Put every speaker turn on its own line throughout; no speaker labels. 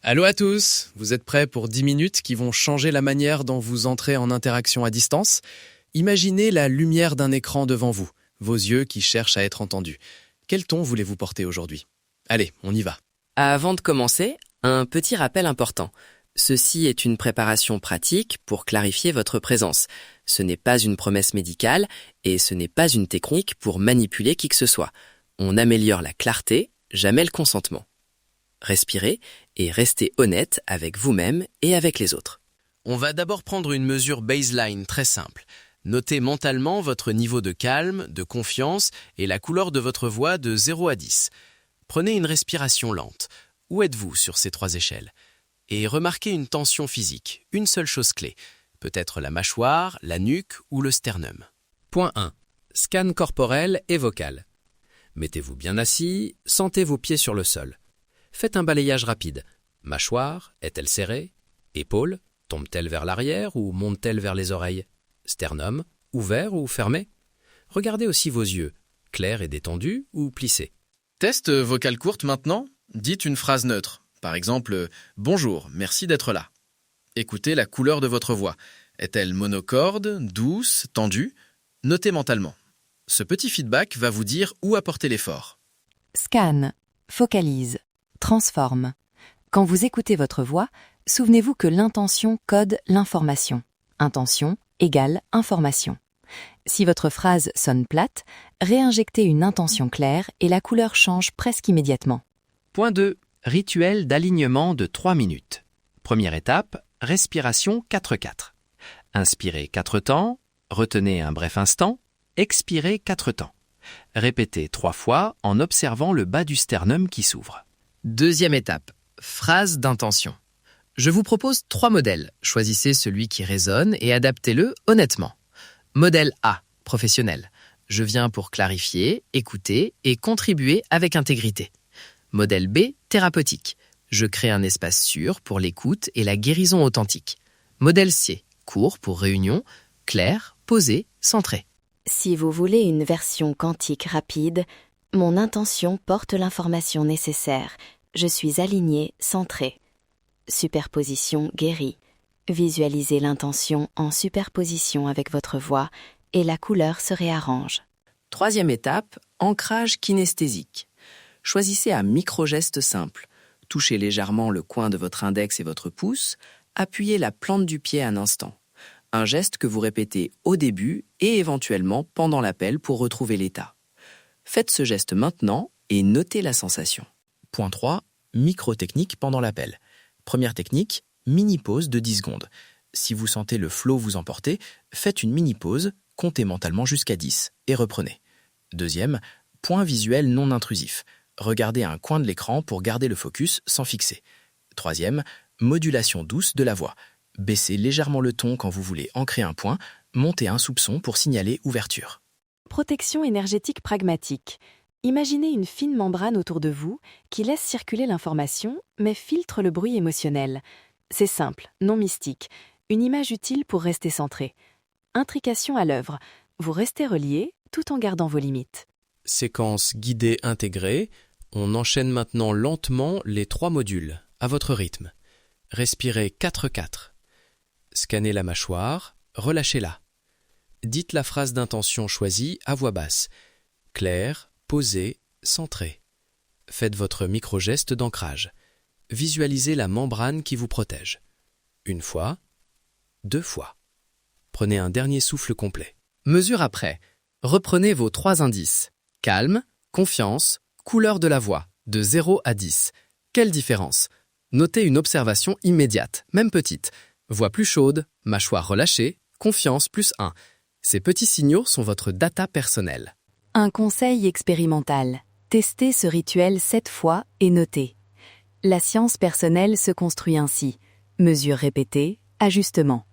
Allô à tous, vous êtes prêts pour 10 minutes qui vont changer la manière dont vous entrez en interaction à distance? Imaginez la lumière d'un écran devant vous, vos yeux qui cherchent à être entendus. Quel ton voulez-vous porter aujourd'hui? Allez, on y va.
Avant de commencer, un petit rappel important. Ceci est une préparation pratique pour clarifier votre présence. Ce n'est pas une promesse médicale et ce n'est pas une technique pour manipuler qui que ce soit. On améliore la clarté, jamais le consentement. Respirez et restez honnête avec vous-même et avec les autres.
On va d'abord prendre une mesure baseline très simple. Notez mentalement votre niveau de calme, de confiance et la couleur de votre voix de 0 à 10. Prenez une respiration lente. Où êtes-vous sur ces 3 échelles? Et remarquez une tension physique, une seule chose clé. Peut-être la mâchoire, la nuque ou le sternum.
Point 1. Scan corporel et vocal. Mettez-vous bien assis, sentez vos pieds sur le sol. Faites un balayage rapide. Mâchoire, est-elle serrée? Épaules, tombe-t-elle vers l'arrière ou monte-t-elle vers les oreilles? Sternum, ouvert ou fermé? Regardez aussi vos yeux, clairs et détendus ou plissés.
Test vocale courte maintenant. Dites une phrase neutre. Par exemple, « Bonjour, merci d'être là ». Écoutez la couleur de votre voix. Est-elle monocorde, douce, tendue? Notez mentalement. Ce petit feedback va vous dire où apporter l'effort.
Scanne, focalise, transforme. Quand vous écoutez votre voix, souvenez-vous que l'intention code l'information. Intention égale information. Si votre phrase sonne plate, réinjectez une intention claire et la couleur change presque immédiatement.
Point 2. Rituel d'alignement de 3 minutes. Première étape, respiration 4-4. Inspirez 4 temps, retenez un bref instant, expirez 4 temps. Répétez 3 fois en observant le bas du sternum qui s'ouvre.
Deuxième étape, phrase d'intention. Je vous propose 3 modèles. Choisissez celui qui résonne et adaptez-le honnêtement. Modèle A, professionnel. Je viens pour clarifier, écouter et contribuer avec intégrité. Modèle B, thérapeutique. Je crée un espace sûr pour l'écoute et la guérison authentique. Modèle C, court pour réunion, clair, posé, centré.
Si vous voulez une version quantique rapide, mon intention porte l'information nécessaire. Je suis aligné, centré. Superposition guérie. Visualisez l'intention en superposition avec votre voix et la couleur se réarrange.
Troisième étape, ancrage kinesthésique. Choisissez un micro-geste simple. Touchez légèrement le coin de votre index et votre pouce, appuyez la plante du pied un instant. Un geste que vous répétez au début et éventuellement pendant l'appel pour retrouver l'état. Faites ce geste maintenant et notez la sensation.
Point 3. Micro-technique pendant l'appel. Première technique, mini-pause de 10 secondes. Si vous sentez le flow vous emporter, faites une mini-pause, comptez mentalement jusqu'à 10 et reprenez. Deuxième, point visuel non intrusif. Regardez un coin de l'écran pour garder le focus sans fixer. Troisième, modulation douce de la voix. Baissez légèrement le ton quand vous voulez ancrer un point, montez un soupçon pour signaler ouverture.
Protection énergétique pragmatique. Imaginez une fine membrane autour de vous qui laisse circuler l'information mais filtre le bruit émotionnel. C'est simple, non mystique, une image utile pour rester centré. Intrication à l'œuvre. Vous restez relié tout en gardant vos limites.
Séquence guidée intégrée. On enchaîne maintenant lentement les 3 modules, à votre rythme. Respirez 4-4. Scannez la mâchoire, relâchez-la. Dites la phrase d'intention choisie à voix basse. Claire, posée, centrée. Faites votre micro-geste d'ancrage. Visualisez la membrane qui vous protège. 1 fois, 2 fois. Prenez un dernier souffle complet.
Mesure après. Reprenez vos 3 indices. Calme, confiance, couleur de la voix, de 0 à 10. Quelle différence? Notez une observation immédiate, même petite. Voix plus chaude, mâchoire relâchée, confiance plus 1. Ces petits signaux sont votre data personnelle.
Un conseil expérimental. Testez ce rituel 7 fois et notez. La science personnelle se construit ainsi. Mesures répétées, ajustements.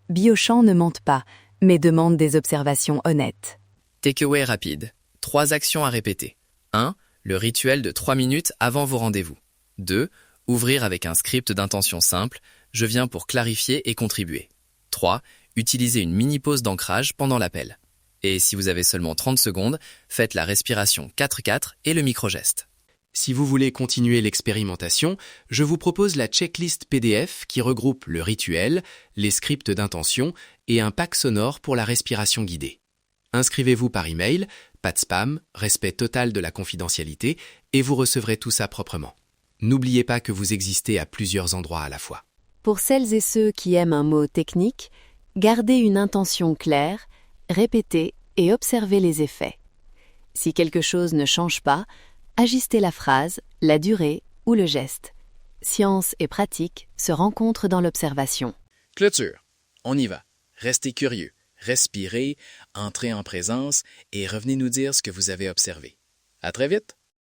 Biochamp ne mente pas, mais demande des observations honnêtes.
Takeaway rapide. 3 actions à répéter. 1. Le rituel de 3 minutes avant vos rendez-vous. 2. Ouvrir avec un script d'intention simple. Je viens pour clarifier et contribuer. 3. Utilisez une mini-pause d'ancrage pendant l'appel. Et si vous avez seulement 30 secondes, faites la respiration 4-4 et le micro-geste.
Si vous voulez continuer l'expérimentation, je vous propose la checklist PDF qui regroupe le rituel, les scripts d'intention et un pack sonore pour la respiration guidée. Inscrivez-vous par email, pas de spam, respect total de la confidentialité, et vous recevrez tout ça proprement. N'oubliez pas que vous existez à plusieurs endroits à la fois.
Pour celles et ceux qui aiment un mot technique, gardez une intention claire, répétez et observez les effets. Si quelque chose ne change pas, ajustez la phrase, la durée ou le geste. Science et pratique se rencontrent dans l'observation.
Clôture. On y va. Restez curieux, respirez, entrez en présence et revenez nous dire ce que vous avez observé. À très vite!